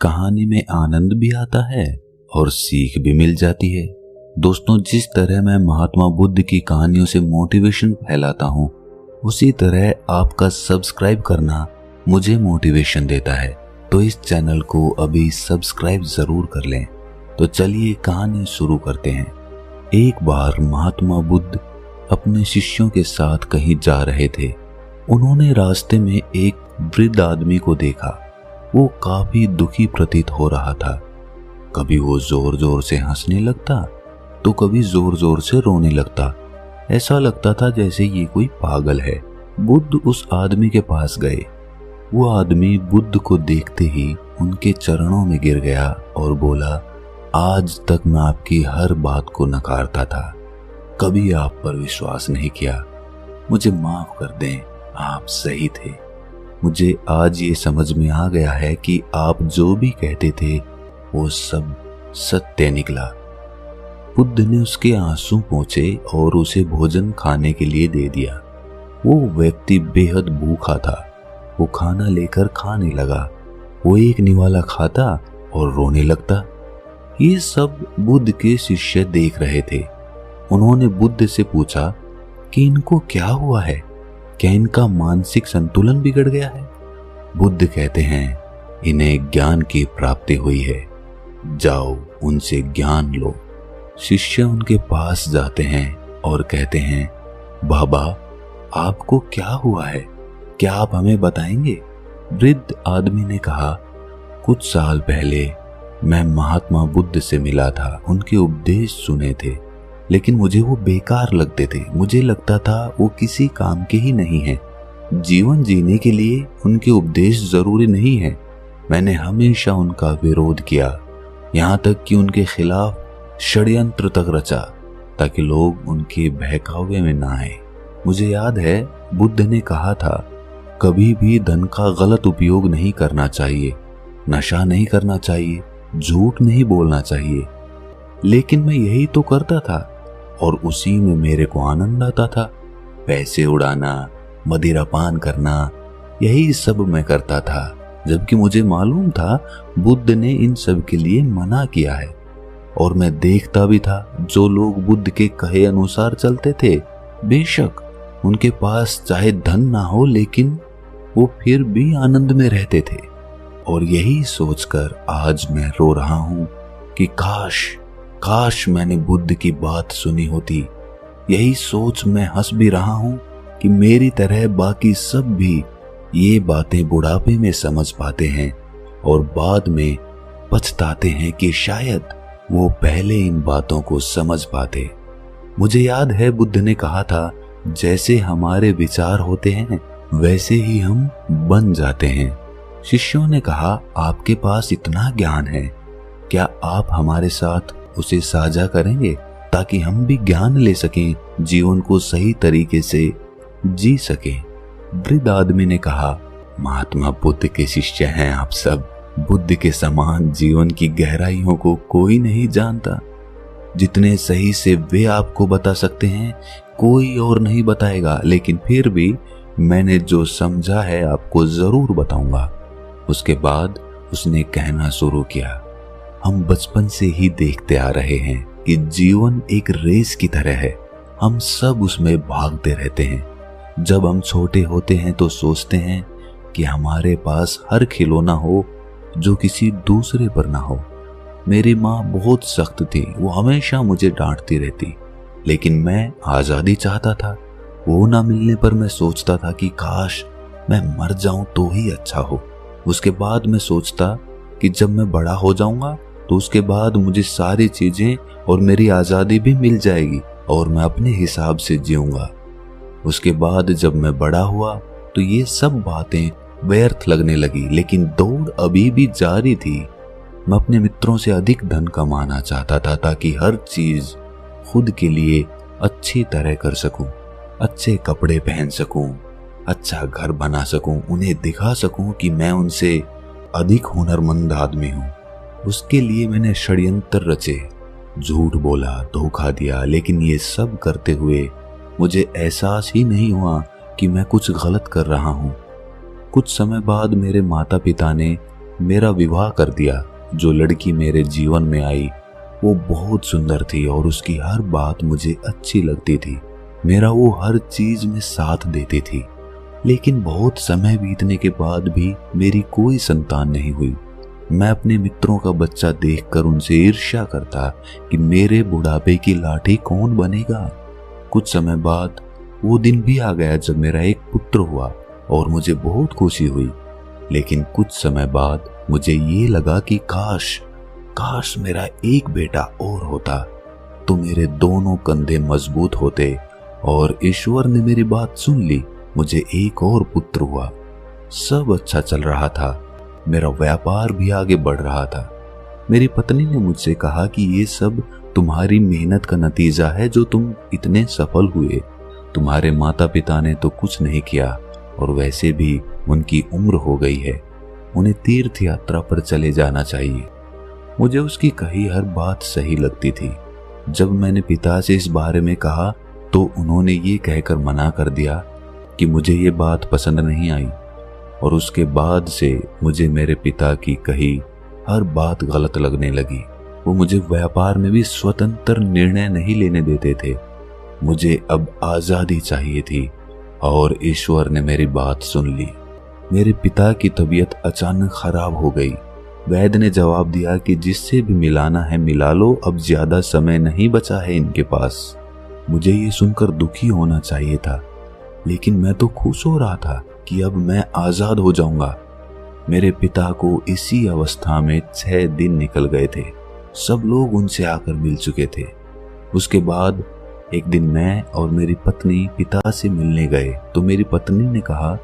कहानी में आनंद भी आता है और सीख भी मिल जाती है। दोस्तों, जिस तरह मैं महात्मा बुद्ध की कहानियों से मोटिवेशन फैलाता हूँ, उसी तरह आपका सब्सक्राइब करना मुझे मोटिवेशन देता है। तो इस चैनल को अभी सब्सक्राइब जरूर कर लें। तो चलिए कहानी शुरू करते हैं। एक बार महात्मा बुद्ध अपने शिष्यों के साथ कहीं जा रहे थे। उन्होंने रास्ते में एक वृद्ध आदमी को देखा। वो काफी दुखी प्रतीत हो रहा था। कभी वो जोर जोर से हंसने लगता तो कभी जोर जोर से रोने लगता। ऐसा लगता था जैसे ये कोई पागल है। बुद्ध उस आदमी के पास गए। वो आदमी बुद्ध को देखते ही उनके चरणों में गिर गया और बोला, आज तक मैं आपकी हर बात को नकारता था, कभी आप पर विश्वास नहीं किया। मुझे माफ कर दें, आप सही थे। मुझे आज ये समझ में आ गया है कि आप जो भी कहते थे वो सब सत्य निकला। बुद्ध ने उसके आंसू पोंछे और उसे भोजन खाने के लिए दे दिया। वो व्यक्ति बेहद भूखा था। वो खाना लेकर खाने लगा। वो एक निवाला खाता और रोने लगता। ये सब बुद्ध के शिष्य देख रहे थे। उन्होंने बुद्ध से पूछा कि इनको क्या हुआ है, क्या इनका मानसिक संतुलन बिगड़ गया है? बुद्ध कहते हैं, इन्हें ज्ञान की प्राप्ति हुई है, जाओ उनसे ज्ञान लो। शिष्य उनके पास जाते हैं और कहते हैं, बाबा आपको क्या हुआ है, क्या आप हमें बताएंगे? वृद्ध आदमी ने कहा, कुछ साल पहले मैं महात्मा बुद्ध से मिला था। उनके उपदेश सुने थे, लेकिन मुझे वो बेकार लगते थे। मुझे लगता था वो किसी काम के ही नहीं है। जीवन जीने के लिए उनके उपदेश जरूरी नहीं है। मैंने हमेशा उनका विरोध किया, यहाँ तक कि उनके खिलाफ षड्यंत्र तक रचा ताकि लोग उनके बहकावे में ना आए। मुझे याद है बुद्ध ने कहा था, कभी भी धन का गलत उपयोग नहीं करना चाहिए, नशा नहीं करना चाहिए, झूठ नहीं बोलना चाहिए। लेकिन मैं यही तो करता था और उसी में मेरे को आनंद आता था। पैसे उड़ाना, मदिरापान करना, यही सब मैं करता था, जबकि मुझे मालूम था बुद्ध ने इन सब के लिए मना किया है। और मैं देखता भी था जो लोग बुद्ध के कहे अनुसार चलते थे, बेशक उनके पास चाहे धन ना हो, लेकिन वो फिर भी आनंद में रहते थे। और यही सोचकर आज मैं रो रहा हूं कि काश मैंने बुद्ध की बात सुनी होती। यही सोच मैं हंस भी रहा हूं कि मेरी तरह बाकी सब भी ये बातें बुढ़ापे में समझ पाते हैं और बाद में पछताते हैं कि शायद वो पहले इन बातों को समझ पाते। मुझे याद है बुद्ध ने कहा था, जैसे हमारे विचार होते हैं वैसे ही हम बन जाते हैं। शिष्यों ने कहा, आपके पास इतना ज्ञान है, क्या आप हमारे साथ उसे साझा करेंगे ताकि हम भी ज्ञान ले सकें, जीवन को सही तरीके से जी सकें? वृद्ध आदमी ने कहा, महात्मा बुद्ध के शिष्य हैं आप सब। बुद्ध के समान जीवन की गहराइयों को कोई नहीं जानता। जितने सही से वे आपको बता सकते हैं, कोई और नहीं बताएगा। लेकिन फिर भी मैंने जो समझा है आपको जरूर बताऊंगा। उसके बाद उसने कहना शुरू किया, हम बचपन से ही देखते आ रहे हैं कि जीवन एक रेस की तरह है। हम सब उसमें भागते रहते हैं। जब हम छोटे होते हैं तो सोचते हैं कि हमारे पास हर खिलौना हो जो किसी दूसरे पर ना हो। मेरी माँ बहुत सख्त थी, वो हमेशा मुझे डांटती रहती, लेकिन मैं आजादी चाहता था। वो ना मिलने पर मैं सोचता था कि काश मैं मर जाऊं तो ही अच्छा हो। उसके बाद मैं सोचता कि जब मैं बड़ा हो जाऊंगा तो उसके बाद मुझे सारी चीजें और मेरी आजादी भी मिल जाएगी और मैं अपने हिसाब से जीऊंगा। उसके बाद जब मैं बड़ा हुआ तो ये सब बातें व्यर्थ लगने लगी, लेकिन दौड़ अभी भी जारी थी। मैं अपने मित्रों से अधिक धन कमाना चाहता था ताकि हर चीज खुद के लिए अच्छी तरह कर सकूं, अच्छे कपड़े पहन सकूं, अच्छा घर बना सकूं, उन्हें दिखा सकूं कि मैं उनसे अधिक हुनरमंद आदमी हूं। उसके लिए मैंने षड्यंत्र रचे, झूठ बोला, धोखा दिया, लेकिन ये सब करते हुए मुझे एहसास ही नहीं हुआ कि मैं कुछ गलत कर रहा हूं। कुछ समय बाद मेरे माता पिता ने मेरा विवाह कर दिया। जो लड़की मेरे जीवन में आई वो बहुत सुंदर थी और उसकी हर बात मुझे अच्छी लगती थी। मेरा वो हर चीज में साथ देती थी। लेकिन बहुत समय बीतने के बाद भी मेरी कोई संतान नहीं हुई। मैं अपने मित्रों का बच्चा देखकर उनसे ईर्ष्या करता कि मेरे बुढ़ापे की लाठी कौन बनेगा। कुछ समय बाद वो दिन भी आ गया जब मेरा एक पुत्र हुआ और मुझे बहुत खुशी हुई। लेकिन कुछ समय बाद मुझे ये लगा कि काश मेरा एक बेटा और होता तो मेरे दोनों कंधे मजबूत होते। और ईश्वर ने मेरी बात सुन ली। मुझे एक और पुत्र हुआ। सब अच्छा चल रहा था। मेरा व्यापार भी आगे बढ़ रहा था। मेरी पत्नी ने मुझसे कहा कि ये सब तुम्हारी मेहनत का नतीजा है जो तुम इतने सफल हुए। तुम्हारे माता पिता ने तो कुछ नहीं किया और वैसे भी उनकी उम्र हो गई है। उन्हें तीर्थ यात्रा पर चले जाना चाहिए। मुझे उसकी कही हर बात सही लगती थी। जब मैंने पिता से इस बारे में कहा तो उन्होंने ये कहकर मना कर दिया कि मुझे ये बात पसंद नहीं आई। और उसके बाद से मुझे मेरे पिता की कही हर बात गलत लगने लगी। वो मुझे व्यापार में भी स्वतंत्र निर्णय नहीं लेने देते थे। मुझे अब आज़ादी चाहिए थी और ईश्वर ने मेरी बात सुन ली। मेरे पिता की तबीयत अचानक खराब हो गई। वैद्य ने जवाब दिया कि जिससे भी मिलाना है मिला लो, अब ज्यादा समय नहीं बचा है इनके पास। मुझे ये सुनकर दुखी होना चाहिए था, लेकिन मैं तो खुश हो रहा था कि अब मैं आजाद हो जाऊंगा। मेरे पिता को इसी अवस्था में 6 दिन निकल गए थे। सब लोग उनसे आकर मिल चुके थे। उसके बाद एक दिन मैं और मेरी पत्नी पिता से मिलने गए तो मेरी पत्नी ने कहा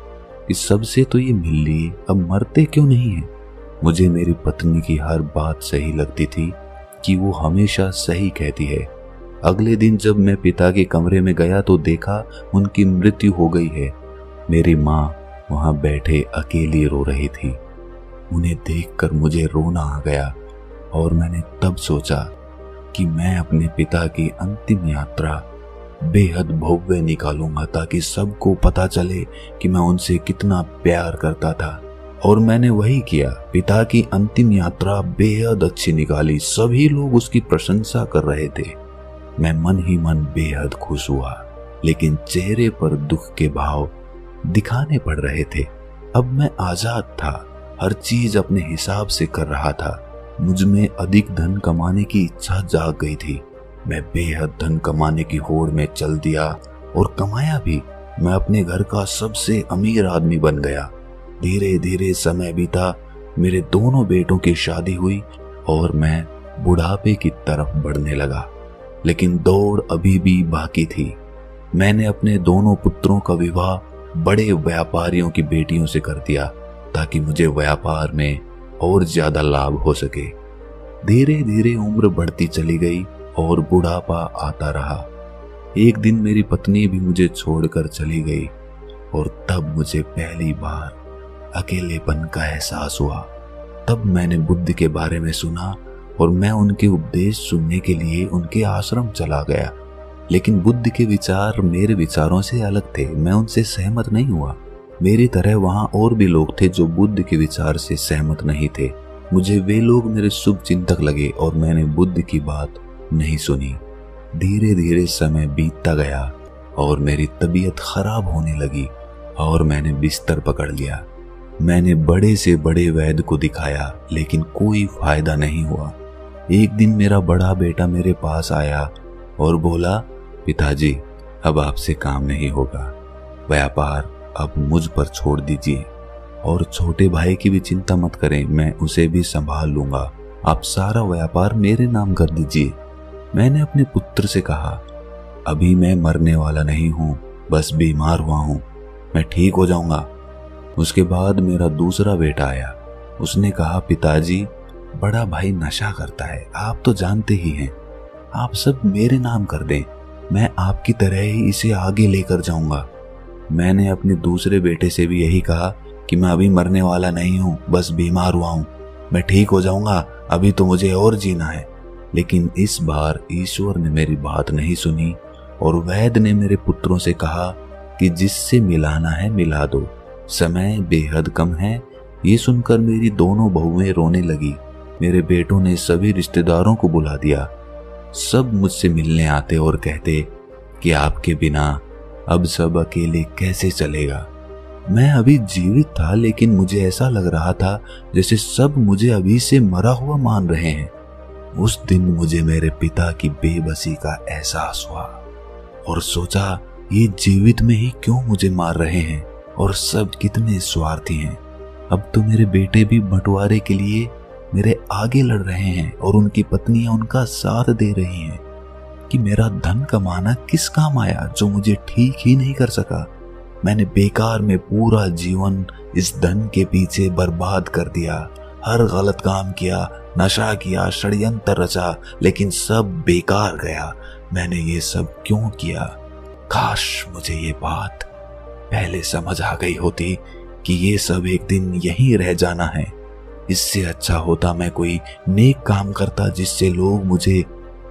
कि सबसे तो ये मिल लिए, अब मरते क्यों नहीं है। मुझे मेरी पत्नी की हर बात सही लगती थी कि वो हमेशा सही कहती है। अगले दिन जब मैं पिता के कमरे में गया तो देखा उनकी मृत्यु हो गई है। मेरी माँ वहां बैठे अकेली रो रही थी। उन्हें देखकर मुझे रोना आ गया और मैंने तब सोचा कि मैं अपने पिता की अंतिम यात्रा बेहद भव्य निकालूंगा ताकि सबको पता चले कि मैं उनसे कितना प्यार करता था। और मैंने वही किया। पिता की अंतिम यात्रा बेहद अच्छी निकाली। सभी लोग उसकी प्रशंसा कर रहे थे। मैं मन ही मन बेहद खुश हुआ, लेकिन चेहरे पर दुख के भाव दिखाने पड़ रहे थे। अब मैं आजाद था, हर चीज अपने हिसाब से कर रहा था। मुझ में अधिक धन कमाने की इच्छा जाग गई थी। मैं बेहद धन कमाने की होड़ में चल दिया और कमाया भी। मैं अपने घर का सबसे अमीर आदमी बन गया। धीरे धीरे समय बीता, मेरे दोनों बेटों की शादी हुई और मैं बुढ़ापे की तरफ बढ़ने लगा। लेकिन दौड़ अभी भी बाकी थी। मैंने अपने दोनों पुत्रों का विवाह बड़े व्यापारियों की बेटियों से कर दिया ताकि मुझे व्यापार में और ज्यादा लाभ हो सके। धीरे धीरे उम्र बढ़ती चली गई और बुढ़ापा आता रहा। एक दिन मेरी पत्नी भी मुझे छोड़कर चली गई और तब मुझे पहली बार अकेलेपन का एहसास हुआ। तब मैंने बुद्ध के बारे में सुना और मैं उनके उपदेश सुनने के लिए उनके आश्रम चला गया। लेकिन बुद्ध के विचार मेरे विचारों से अलग थे। मैं उनसे सहमत नहीं हुआ। मेरी तरह वहां और भी लोग थे जो बुद्ध के विचार से सहमत नहीं थे। मुझे वे लोग मेरे शुभ चिंतक लगे और मैंने बुद्ध की बात नहीं सुनी। धीरे धीरे समय बीतता गया और मेरी तबीयत खराब होने लगी और मैंने बिस्तर पकड़ लिया। मैंने बड़े से बड़े वैद्य को दिखाया, लेकिन कोई फायदा नहीं हुआ। एक दिन मेरा बड़ा बेटा मेरे पास आया और बोला, पिताजी अब आपसे काम नहीं होगा, व्यापार अब मुझ पर छोड़ दीजिए और छोटे भाई की भी चिंता मत करें, मैं उसे भी संभाल लूंगा। आप सारा व्यापार मेरे नाम कर दीजिए। मैंने अपने पुत्र से कहा, अभी मैं मरने वाला नहीं हूं, बस बीमार हुआ हूं, मैं ठीक हो जाऊंगा। उसके बाद मेरा दूसरा बेटा आया। उसने कहा, पिताजी बड़ा भाई नशा करता है, आप तो जानते ही हैं, आप सब मेरे नाम कर दें, मैं आपकी तरह ही इसे आगे लेकर जाऊंगा। मैंने अपने दूसरे बेटे से भी यही कहा कि मैं अभी मरने वाला नहीं हूं, बस बीमार हुआ हूं, मैं ठीक हो जाऊंगा, अभी तो मुझे और जीना है। लेकिन इस बार ईश्वर ने मेरी बात नहीं सुनी और वैद्य ने मेरे पुत्रों से कहा कि जिससे मिलाना है मिला दो, समय बेहद कम है, ये सुनकर मेरी दोनों बहुएं रोने लगी। मेरे बेटों ने सभी रिश्तेदारों को बुला दिया। सब मुझसे मिलने आते और कहते कि आपके बिना अब सब अकेले कैसे चलेगा। मैं अभी जीवित था, लेकिन मुझे ऐसा लग रहा था जैसे सब मुझे अभी से मरा हुआ मान रहे हैं। उस दिन मुझे मेरे पिता की बेबसी का एहसास हुआ और सोचा, ये जीवित में ही क्यों मुझे मार रहे हैं और सब कितने स्वार्थी हैं। अब तो मेरे बेटे भी बंटवारे के लिए मेरे आगे लड़ रहे हैं और उनकी पत्नियां उनका साथ दे रही हैं कि मेरा धन कमाना किस काम आया जो मुझे ठीक ही नहीं कर सका। मैंने बेकार में पूरा जीवन इस धन के पीछे बर्बाद कर दिया। हर गलत काम किया, नशा किया, षड्यंत्र रचा, लेकिन सब बेकार गया। मैंने ये सब क्यों किया? काश मुझे ये बात पहले समझ आ गई होती कि ये सब एक दिन यहीं रह जाना है। इससे अच्छा होता मैं कोई नेक काम करता जिससे लोग मुझे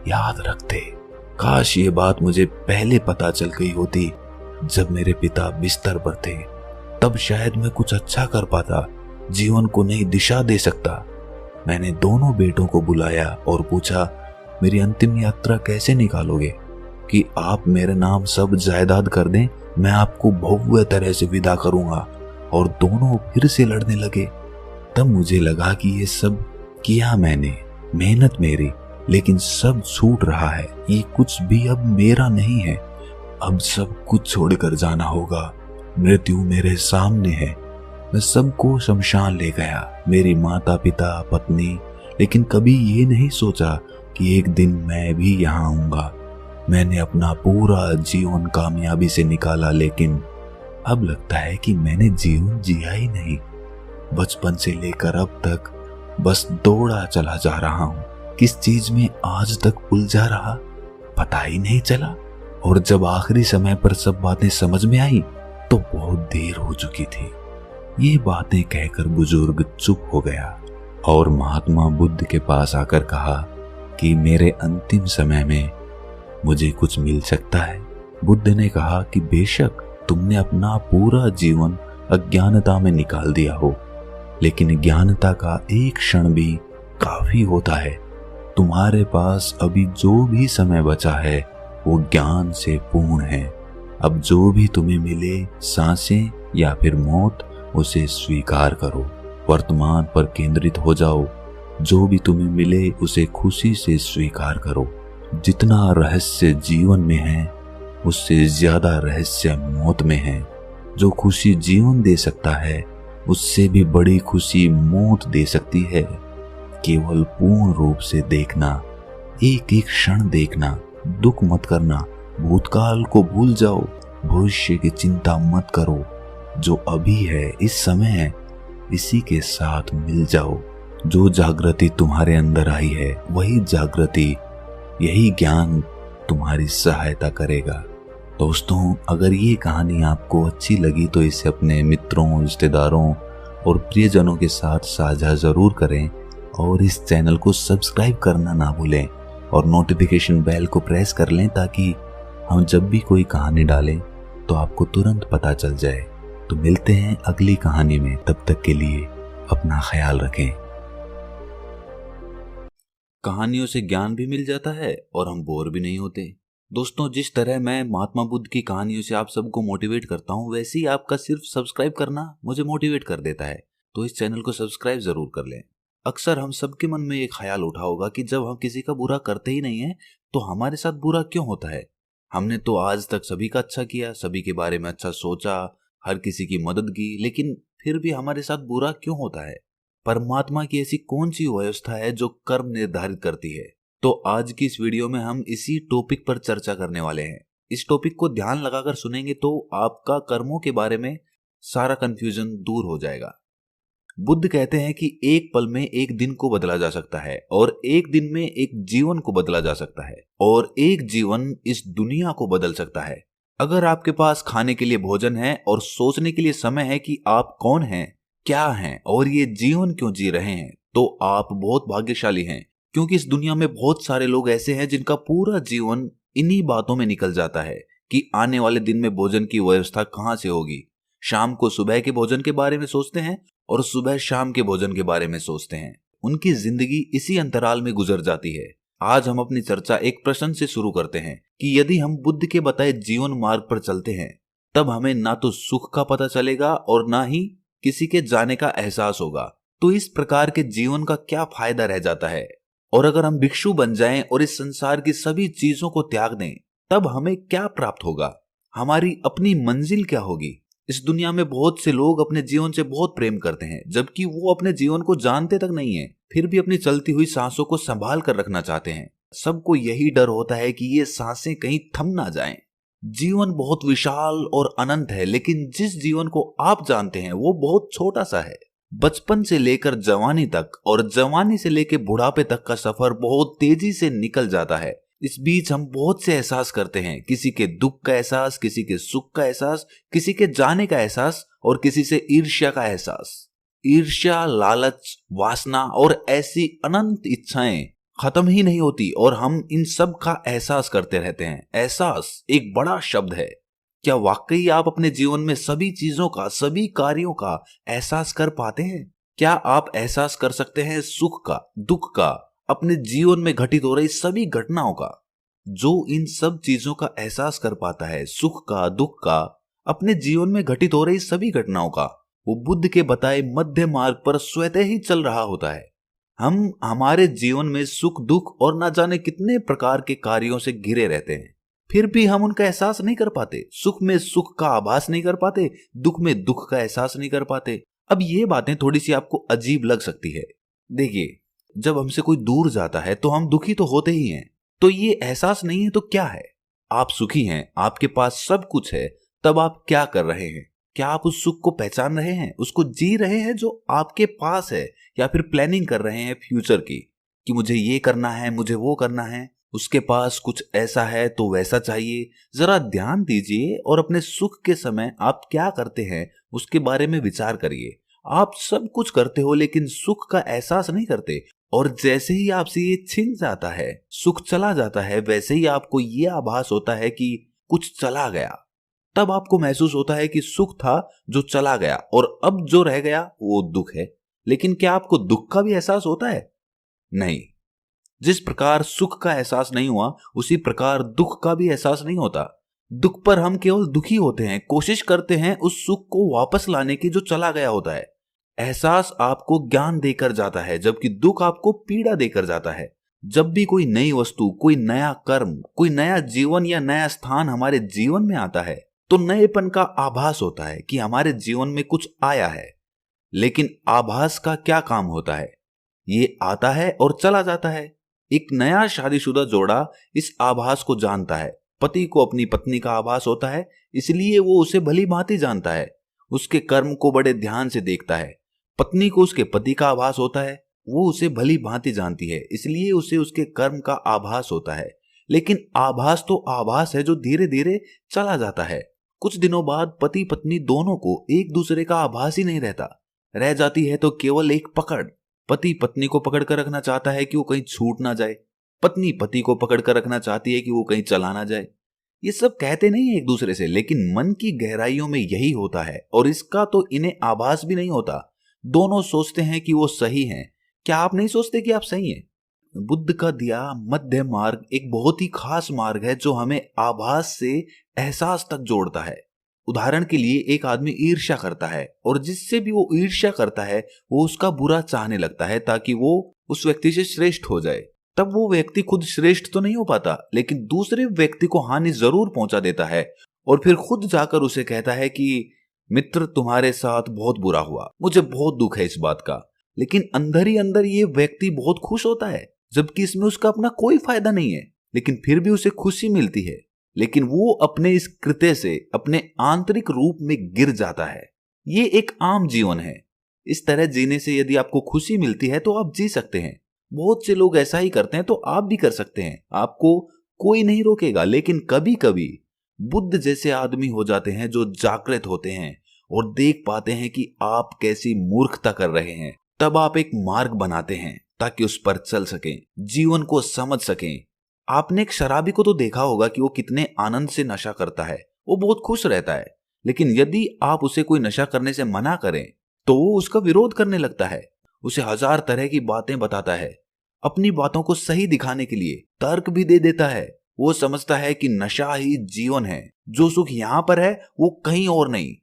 याद रखते। काश ये बात मुझे पहले पता चल गई होती जब मेरे पिता बिस्तर पर थे। तब शायद मैं कुछ अच्छा कर पाता, जीवन को नई दिशा दे सकता। मैंने दोनों बेटों को बुलाया और पूछा, मेरी अंतिम यात्रा कैसे निकालोगे? कि आप मेरे नाम सब जायदाद कर दें, मैं आपको भव्य तरह से विदा करूंगा। और दोनों फिर से लड़ने लगे। तब मुझे लगा कि ये सब किया मैंने, मेहनत मेरी, लेकिन सब छूट रहा है। ये कुछ भी अब मेरा नहीं है। अब सब कुछ छोड़कर जाना होगा। मृत्यु मेरे सामने है। मैं सबको शमशान ले गया, मेरी माता पिता, पत्नी, लेकिन कभी ये नहीं सोचा कि एक दिन मैं भी यहाँ आऊंगा। मैंने अपना पूरा जीवन कामयाबी से निकाला, लेकिन अब लगता है कि मैंने जीवन जिया ही नहीं। बचपन से लेकर अब तक बस दौड़ा चला जा रहा हूँ। किस चीज में आज तक उलझा रहा पता ही नहीं चला। और जब आखिरी समय पर सब बातें समझ में आई तो बहुत देर हो चुकी थी। ये बातें कहकर बुजुर्ग चुप हो गया और महात्मा बुद्ध के पास आकर कहा कि मेरे अंतिम समय में मुझे कुछ मिल सकता है। बुद्ध ने कहा कि बेशक तुमने अपना पूरा जीवन अज्ञानता में निकाल दिया हो, लेकिन ज्ञानता का एक क्षण भी काफी होता है। तुम्हारे पास अभी जो भी समय बचा है वो ज्ञान से पूर्ण है। अब जो भी तुम्हें मिले, सांसें या फिर मौत, उसे स्वीकार करो। वर्तमान पर केंद्रित हो जाओ। जो भी तुम्हें मिले उसे खुशी से स्वीकार करो। जितना रहस्य जीवन में है उससे ज्यादा रहस्य मौत में है। जो खुशी जीवन दे सकता है उससे भी बड़ी खुशी मौत दे सकती है। केवल पूर्ण रूप से देखना, एक एक क्षण देखना, दुख मत करना, भूतकाल को भूल जाओ, भविष्य की चिंता मत करो। जो अभी है, इस समय है, इसी के साथ मिल जाओ। जो जागृति तुम्हारे अंदर आई है वही जागृति, यही ज्ञान तुम्हारी सहायता करेगा। दोस्तों, अगर ये कहानी आपको अच्छी लगी तो इसे अपने मित्रों, रिश्तेदारों और प्रियजनों के साथ साझा जरूर करें और इस चैनल को सब्सक्राइब करना ना भूलें और नोटिफिकेशन बेल को प्रेस कर लें ताकि हम जब भी कोई कहानी डालें तो आपको तुरंत पता चल जाए। तो मिलते हैं अगली कहानी में। तब तक के लिए अपना ख्याल रखें। कहानियों से ज्ञान भी मिल जाता है और हम बोर भी नहीं होते। दोस्तों, जिस तरह मैं महात्मा बुद्ध की कहानियों से आप सबको मोटिवेट करता हूँ, वैसे ही आपका सिर्फ सब्सक्राइब करना मुझे मोटिवेट कर देता है। तो इस चैनल को सब्सक्राइब जरूर कर लें। अक्सर हम सबके मन में एक ख्याल उठा होगा कि जब हम किसी का बुरा करते ही नहीं है तो हमारे साथ बुरा क्यों होता है। हमने तो आज तक सभी का अच्छा किया, सभी के बारे में अच्छा सोचा, हर किसी की मदद की, लेकिन फिर भी हमारे साथ बुरा क्यों होता है। परमात्मा की ऐसी कौन सी व्यवस्था है जो कर्म निर्धारित करती है। तो आज की इस वीडियो में हम इसी टॉपिक पर चर्चा करने वाले हैं। इस टॉपिक को ध्यान लगाकर सुनेंगे तो आपका कर्मों के बारे में सारा कंफ्यूजन दूर हो जाएगा। बुद्ध कहते हैं कि एक पल में एक दिन को बदला जा सकता है और एक दिन में एक जीवन को बदला जा सकता है और एक जीवन इस दुनिया को बदल सकता है। अगर आपके पास खाने के लिए भोजन है और सोचने के लिए समय है कि आप कौन हैं, क्या हैं और ये जीवन क्यों जी रहे हैं, तो आप बहुत भाग्यशाली हैं। क्योंकि इस दुनिया में बहुत सारे लोग ऐसे हैं जिनका पूरा जीवन इन्हीं बातों में निकल जाता है कि आने वाले दिन में भोजन की व्यवस्था कहां से होगी। शाम को सुबह के भोजन के बारे में सोचते हैं और सुबह शाम के भोजन के बारे में सोचते हैं। उनकी जिंदगी इसी अंतराल में गुजर जाती है। आज हम अपनी चर्चा एक प्रश्न से शुरू करते हैं कि यदि हम बुद्ध के बताए जीवन मार्ग पर चलते हैं, तब हमें ना तो सुख का पता चलेगा और ना ही किसी के जाने का एहसास होगा। तो इस प्रकार के जीवन का क्या फायदा रह जाता है? और अगर हम भिक्षु बन जाएं और इस संसार की सभी चीजों को त्याग दें, तब हमें क्या प्राप्त होगा? हमारी अपनी मंजिल क्या होगी? इस दुनिया में बहुत से लोग अपने जीवन से बहुत प्रेम करते हैं, जबकि वो अपने जीवन को जानते तक नहीं है, फिर भी अपनी चलती हुई सांसों को संभाल कर रखना चाहते हैं। सबको यही डर होता है कि ये सांसें कहीं थम ना जाएं। जीवन बहुत विशाल और अनंत है, लेकिन जिस जीवन को आप जानते हैं वो बहुत छोटा सा है। बचपन से लेकर जवानी तक और जवानी से लेकर बुढ़ापे तक का सफर बहुत तेजी से निकल जाता है। इस बीच हम बहुत से एहसास करते हैं, किसी के दुख का एहसास, किसी के सुख का एहसास, किसी के जाने का एहसास और किसी से ईर्ष्या का एहसास। ईर्ष्या, लालच, वासना और ऐसी अनंत इच्छाएं खत्म ही नहीं होती और हम इन सब का एहसास करते रहते हैं। एहसास एक बड़ा शब्द है। क्या वाकई आप अपने जीवन में सभी चीजों का, सभी कार्यों का एहसास कर पाते हैं? क्या आप एहसास कर सकते हैं सुख का, दुख का, अपने जीवन में घटित हो रही सभी घटनाओं का? जो इन सब चीजों का एहसास कर पाता है, सुख का, दुख का, अपने जीवन में घटित हो रही सभी घटनाओं का, वो बुद्ध के बताए मध्य मार्ग पर स्वतः ही चल रहा होता है। हम हमारे जीवन में सुख, दुख और ना जाने कितने प्रकार के कार्यों से घिरे रहते हैं, फिर भी हम उनका एहसास नहीं कर पाते। सुख में सुख का आभास नहीं कर पाते, दुख में दुख का एहसास नहीं कर पाते। अब ये बातें थोड़ी सी आपको अजीब लग सकती है। देखिए, जब हमसे कोई दूर जाता है तो हम दुखी तो होते ही हैं, तो ये एहसास नहीं है तो क्या है? आप सुखी हैं, आपके पास सब कुछ है, तब आप क्या कर रहे हैं? क्या आप उस सुख को पहचान रहे हैं, उसको जी रहे हैं जो आपके पास है, या फिर प्लानिंग कर रहे हैं फ्यूचर की कि मुझे ये करना है, मुझे वो करना है, उसके पास कुछ ऐसा है तो वैसा चाहिए? जरा ध्यान दीजिए और अपने सुख के समय आप क्या करते हैं उसके बारे में विचार करिए। आप सब कुछ करते हो लेकिन सुख का एहसास नहीं करते, और जैसे ही आपसे ये छिन जाता है, सुख चला जाता है, वैसे ही आपको ये आभास होता है कि कुछ चला गया। तब आपको महसूस होता है कि सुख था जो चला गया और अब जो रह गया वो दुख है। लेकिन क्या आपको दुख का भी एहसास होता है? नहीं। जिस प्रकार सुख का एहसास नहीं हुआ, उसी प्रकार दुख का भी एहसास नहीं होता। दुख पर हम केवल दुखी होते हैं, कोशिश करते हैं उस सुख को वापस लाने की जो चला गया होता है। एहसास आपको ज्ञान देकर जाता है, जबकि दुख आपको पीड़ा देकर जाता है। जब भी कोई नई वस्तु, कोई नया कर्म, कोई नया जीवन या नया स्थान हमारे जीवन में आता है, तो नएपन का आभास होता है कि हमारे जीवन में कुछ आया है। लेकिन आभास का क्या काम होता है? ये आता है और चला जाता है। एक नया शादीशुदा जोड़ा इस आभास को जानता है। पति को अपनी पत्नी का आभास होता है, इसलिए वो उसे भली भांति जानता है, उसके कर्म को बड़े ध्यान से देखता है। पत्नी को उसके पति का आभास होता है, वो उसे भली भांति जानती है, इसलिए उसे उसके कर्म का आभास होता है। लेकिन आभास तो आभास है जो धीरे धीरे चला जाता है। कुछ दिनों बाद पति पत्नी दोनों को एक दूसरे का आभास ही नहीं रहता। रह जाती है तो केवल एक पकड़। पति पत्नी को पकड़ कर रखना चाहता है कि वो कहीं छूट ना जाए, पत्नी पति को पकड़ कर रखना चाहती है कि वो कहीं चला ना जाए। ये सब कहते नहीं है एक दूसरे से, लेकिन मन की गहराइयों में यही होता है, और इसका तो इन्हें आभास भी नहीं होता। दोनों सोचते हैं कि वो सही हैं। क्या आप नहीं सोचते कि आप सही हैं? बुद्ध का दिया मध्य मार्ग एक बहुत ही खास मार्ग है जो हमें आभास से एहसास तक जोड़ता है। उदाहरण के लिए, एक आदमी ईर्ष्या करता है और जिससे भी वो ईर्ष्या करता है वो उसका बुरा चाहने लगता है ताकि वो उस व्यक्ति से श्रेष्ठ हो जाए। तब वो व्यक्ति खुद श्रेष्ठ तो नहीं हो पाता, लेकिन दूसरे व्यक्ति को हानि जरूर पहुंचा देता है और फिर खुद जाकर उसे कहता है कि मित्र, तुम्हारे साथ बहुत बुरा हुआ, मुझे बहुत दुख है इस बात का। लेकिन अंदर ही अंदर ये व्यक्ति बहुत खुश होता है, जबकि इसमें उसका अपना कोई फायदा नहीं है, लेकिन फिर भी उसे खुशी मिलती है। लेकिन वो अपने इस कृत्य से अपने आंतरिक रूप में गिर जाता है। ये एक आम जीवन है। इस तरह जीने से यदि आपको खुशी मिलती है तो आप जी सकते हैं। बहुत से लोग ऐसा ही करते हैं, तो आप भी कर सकते हैं, आपको कोई नहीं रोकेगा। लेकिन कभी कभी बुद्ध जैसे आदमी हो जाते हैं जो जागृत होते हैं और देख पाते हैं कि आप कैसी मूर्खता कर रहे हैं। तब आप एक मार्ग बनाते हैं ताकि उस पर चल सकें, जीवन को समझ सकें। आपने एक शराबी को तो देखा होगा कि वो कितने आनंद से नशा करता है, वो बहुत खुश रहता है। लेकिन यदि आप उसे कोई नशा करने से मना करें तो वो उसका विरोध करने लगता है, उसे हजार तरह की बातें बताता है, अपनी बातों को सही दिखाने के लिए तर्क भी दे देता है। वो समझता है कि नशा ही जीवन है, जो सुख यहाँ पर है वो कहीं और नहीं।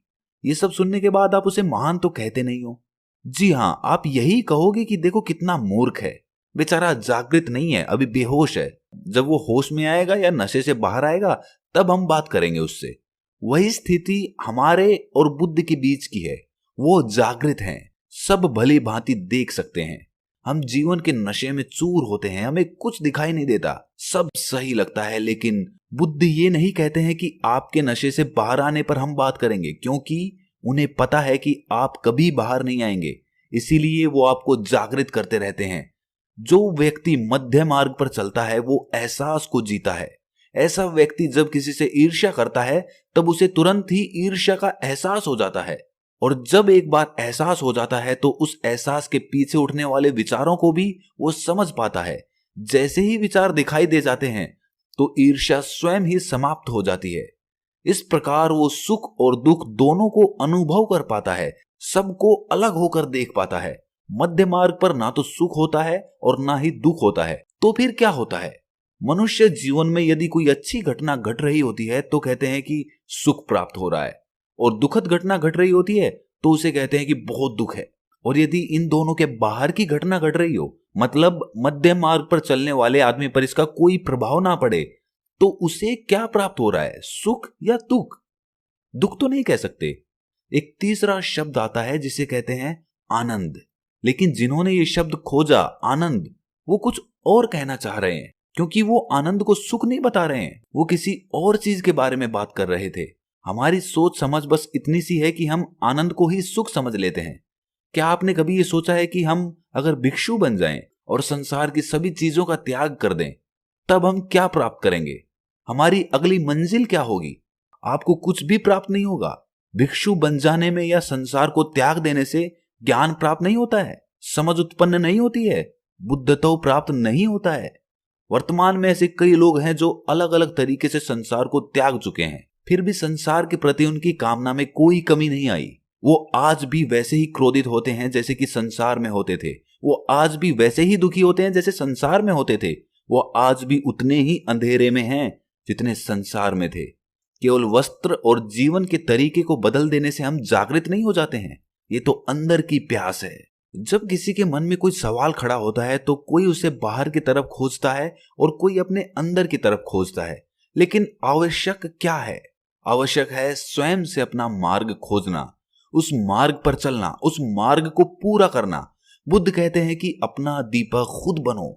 ये सब सुनने के बाद आप उसे महान तो कहते नहीं हो। जी हाँ, आप यही कहोगे कि देखो कितना मूर्ख है, बेचारा जागृत नहीं है, अभी बेहोश है। जब वो होश में आएगा या नशे से बाहर आएगा तब हम बात करेंगे उससे। वही स्थिति हमारे और बुद्ध के बीच की है। वो जागृत हैं, सब भली भांति देख सकते हैं। हम जीवन के नशे में चूर होते हैं, हमें कुछ दिखाई नहीं देता, सब सही लगता है। लेकिन बुद्ध ये नहीं कहते हैं कि आपके नशे से बाहर आने पर हम बात करेंगे, क्योंकि उन्हें पता है कि आप कभी बाहर नहीं आएंगे। इसीलिए वो आपको जागृत करते रहते हैं। जो व्यक्ति मध्य मार्ग पर चलता है वो एहसास को जीता है। ऐसा व्यक्ति जब किसी से ईर्ष्या करता है तब उसे तुरंत ही ईर्ष्या का एहसास हो जाता है, और जब एक बार एहसास हो जाता है तो उस एहसास के पीछे उठने वाले विचारों को भी वो समझ पाता है। जैसे ही विचार दिखाई दे जाते हैं तो ईर्ष्या स्वयं ही समाप्त हो जाती है। इस प्रकार वो सुख और दुख दोनों को अनुभव कर पाता है, सबको अलग होकर देख पाता है। मध्य मार्ग पर ना तो सुख होता है और ना ही दुख होता है। तो फिर क्या होता है? मनुष्य जीवन में यदि कोई अच्छी घटना घट रही होती है तो कहते हैं कि सुख प्राप्त हो रहा है, और दुखद घटना घट रही होती है तो उसे कहते हैं कि बहुत दुख है। और यदि इन दोनों के बाहर की घटना घट रही हो, मतलब मध्य मार्ग पर चलने वाले आदमी पर इसका कोई प्रभाव ना पड़े, तो उसे क्या प्राप्त हो रहा है, सुख या दुख? दुख तो नहीं कह सकते। एक तीसरा शब्द आता है जिसे कहते हैं आनंद। लेकिन जिन्होंने ये शब्द खोजा आनंद, वो कुछ और कहना चाह रहे हैं, क्योंकि वो आनंद को सुख नहीं बता रहे हैं, वो किसी और चीज के बारे में बात कर रहे थे। हमारी सोच समझ बस इतनी सी है कि हम आनंद को ही सुख समझ लेते हैं। क्या आपने कभी ये सोचा है कि हम अगर भिक्षु बन जाएं और संसार की सभी चीजों का त्याग कर दें, तब हम क्या प्राप्त करेंगे? हमारी अगली मंजिल क्या होगी? आपको कुछ भी प्राप्त नहीं होगा। भिक्षु बन जाने में या संसार को त्याग देने से ज्ञान प्राप्त नहीं होता है, समझ उत्पन्न नहीं होती है, बुद्धत्व प्राप्त नहीं होता है। वर्तमान में ऐसे कई लोग हैं जो अलग अलग तरीके से संसार को त्याग चुके हैं, फिर भी संसार के प्रति उनकी कामना में कोई कमी नहीं आई। वो आज भी वैसे ही क्रोधित होते हैं जैसे कि संसार में होते थे। वो आज भी वैसे ही दुखी होते हैं जैसे संसार में होते थे। वो आज भी उतने ही अंधेरे में हैं जितने संसार में थे। केवल वस्त्र और जीवन के तरीके को बदल देने से हम जागृत नहीं हो जाते हैं। ये तो अंदर की प्यास है। जब किसी के मन में कोई सवाल खड़ा होता है तो कोई उसे बाहर की तरफ खोजता है और कोई अपने अंदर की तरफ खोजता है। लेकिन आवश्यक क्या है? आवश्यक है स्वयं से अपना मार्ग खोजना, उस मार्ग पर चलना, उस मार्ग को पूरा करना। बुद्ध कहते हैं कि अपना दीपक खुद बनो,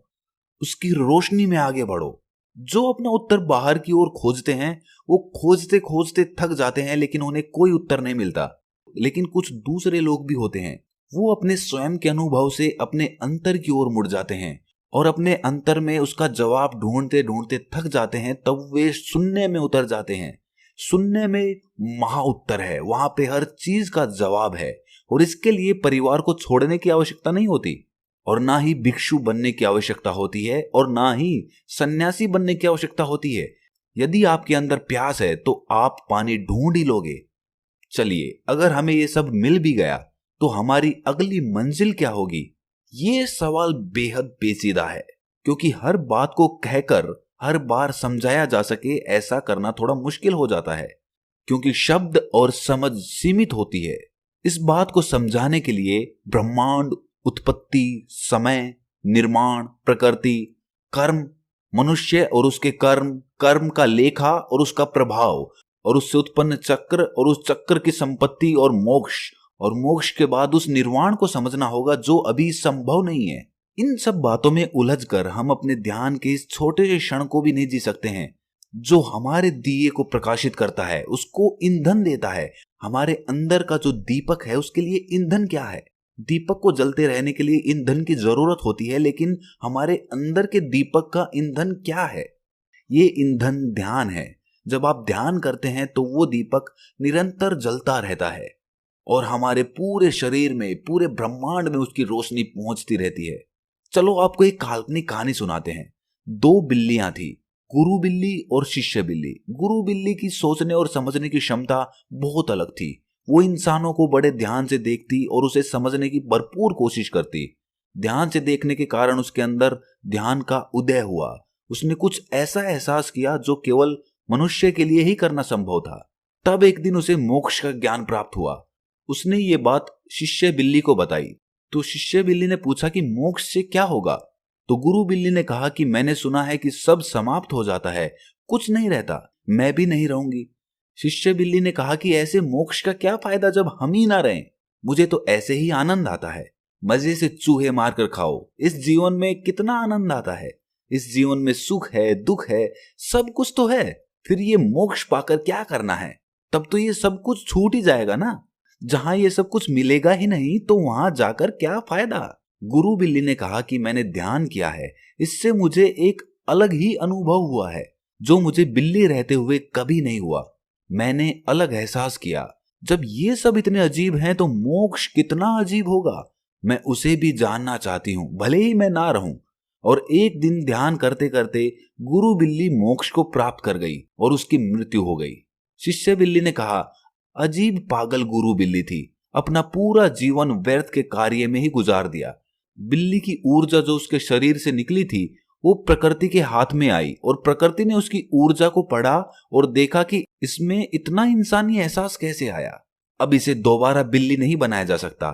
उसकी रोशनी में आगे बढ़ो। जो अपना उत्तर बाहर की ओर खोजते हैं वो खोजते खोजते थक जाते हैं, लेकिन उन्हें कोई उत्तर नहीं मिलता। लेकिन कुछ दूसरे लोग भी होते हैं, वो अपने स्वयं के अनुभव से अपने अंतर की ओर मुड़ जाते हैं और अपने अंतर में उसका जवाब ढूंढते ढूंढते थक जाते हैं। तब वे शून्य में उतर जाते हैं। शून्य में महा उत्तर है, वहां पे हर चीज का जवाब है, और इसके लिए परिवार को छोड़ने की आवश्यकता नहीं होती, और ना ही भिक्षु बनने की आवश्यकता होती है, और ना ही सन्यासी बनने की आवश्यकता होती है। यदि आपके अंदर प्यास है तो आप पानी ढूंढ ही लोगे। चलिए, अगर हमें ये सब मिल भी गया तो हमारी अगली मंजिल क्या होगी? ये सवाल बेहद पेचीदा है, क्योंकि हर बात को कहकर हर बार समझाया जा सके ऐसा करना थोड़ा मुश्किल हो जाता है, क्योंकि शब्द और समझ सीमित होती है। इस बात को समझाने के लिए ब्रह्मांड, उत्पत्ति, समय, निर्माण, प्रकृति, कर्म, मनुष्य और उसके कर्म, कर्म का लेखा और उसका प्रभाव, और उससे उत्पन्न चक्र और उस चक्र की संपत्ति, और मोक्ष के बाद उस निर्वाण को समझना होगा जो अभी संभव नहीं है। इन सब बातों में उलझकर हम अपने ध्यान के इस छोटे से क्षण को भी नहीं जी सकते हैं जो हमारे दिए को प्रकाशित करता है, उसको ईंधन देता है। हमारे अंदर का जो दीपक है उसके लिए ईंधन क्या है? दीपक को जलते रहने के लिए ईंधन की जरूरत होती है, लेकिन हमारे अंदर के दीपक का ईंधन क्या है? ये ईंधन ध्यान है। जब आप ध्यान करते हैं तो वो दीपक निरंतर जलता रहता है और हमारे पूरे शरीर में, पूरे ब्रह्मांड में उसकी रोशनी पहुंचती रहती है। चलो आपको एक काल्पनिक कहानी सुनाते हैं। दो बिल्लियां थी, गुरु बिल्ली और शिष्य बिल्ली। गुरु बिल्ली की सोचने और समझने की क्षमता बहुत अलग थी। वो इंसानों को बड़े ध्यान से देखती और उसे समझने की भरपूर कोशिश करती। ध्यान से देखने के कारण उसके अंदर ध्यान का उदय हुआ। उसने कुछ ऐसा एहसास किया जो केवल मनुष्य के लिए ही करना संभव था। तब एक दिन उसे मोक्ष का ज्ञान प्राप्त हुआ। उसने ये बात शिष्य बिल्ली को बताई। तो शिष्य बिल्ली ने पूछा कि मोक्ष से क्या होगा। तो गुरु बिल्ली ने कहा कि मैंने सुना है कि सब समाप्त हो जाता है, कुछ नहीं रहता, मैं भी नहीं रहूंगी। शिष्य बिल्ली ने कहा कि ऐसे मोक्ष का क्या फायदा जब हम ही ना रहें। मुझे तो ऐसे ही आनंद आता है, मजे से चूहे मारकर खाओ। इस जीवन में कितना आनंद आता है, इस जीवन में सुख है, दुख है, सब कुछ तो है। फिर ये मोक्ष पाकर क्या करना है? तब तो ये सब कुछ छूट ही जाएगा ना। जहां ये सब कुछ मिलेगा ही नहीं तो वहां जाकर क्या फायदा। गुरु बिल्ली ने कहा कि मैंने ध्यान किया है, इससे मुझे एक अलग ही अनुभव हुआ है जो मुझे बिल्ली रहते हुए कभी नहीं हुआ। मैंने अलग एहसास किया। जब ये सब इतने अजीब हैं तो मोक्ष कितना अजीब होगा। मैं उसे भी जानना चाहती हूं, भले ही मैं ना रहूं। और एक दिन ध्यान करते करते गुरु बिल्ली मोक्ष को प्राप्त कर गई और उसकी मृत्यु हो गई। शिष्य बिल्ली ने कहा, अजीब पागल गुरु बिल्ली थी, अपना पूरा जीवन व्यर्थ के कार्य में ही गुजार दिया। बिल्ली की ऊर्जा जो उसके शरीर से निकली थी वो प्रकृति के हाथ में आई और प्रकृति ने उसकी ऊर्जा को पढ़ा और देखा कि इसमें इतना इंसानी एहसास कैसे आया। अब इसे दोबारा बिल्ली नहीं बनाया जा सकता।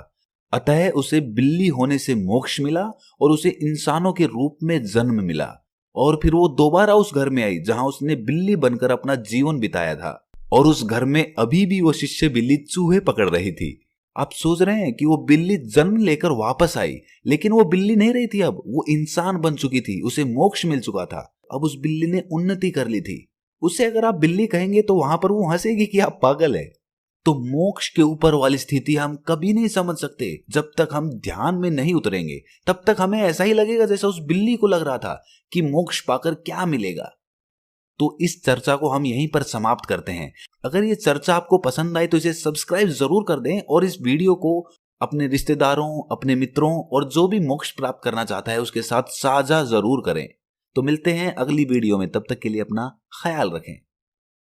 अतः उसे बिल्ली होने से मोक्ष मिला और उसे इंसानों के रूप में जन्म मिला। और फिर वो दोबारा उस घर में आई जहां उसने बिल्ली बनकर अपना जीवन बिताया था। और उस घर में अभी भी वो शिष्य बिल्ली चूहे पकड़ रही थी। आप सोच रहे हैं कि वो बिल्ली जन्म लेकर वापस आई, लेकिन वो बिल्ली नहीं रही थी, अब वो इंसान बन चुकी थी, उसे मोक्ष मिल चुका था। अब उस बिल्ली ने उन्नति कर ली थी। उसे अगर आप बिल्ली कहेंगे तो वहां पर वो हंसेगी कि आप पागल है। तो मोक्ष के ऊपर वाली स्थिति हम कभी नहीं समझ सकते जब तक हम ध्यान में नहीं उतरेंगे। तब तक हमें ऐसा ही लगेगा जैसा उस बिल्ली को लग रहा था कि मोक्ष पाकर क्या मिलेगा। तो इस चर्चा को हम यहीं पर समाप्त करते हैं। अगर ये चर्चा आपको पसंद आई तो इसे सब्सक्राइब जरूर कर दें और इस वीडियो को अपने रिश्तेदारों, अपने मित्रों और जो भी मोक्ष प्राप्त करना चाहता है उसके साथ साझा जरूर करें। तो मिलते हैं अगली वीडियो में, तब तक के लिए अपना ख्याल रखें।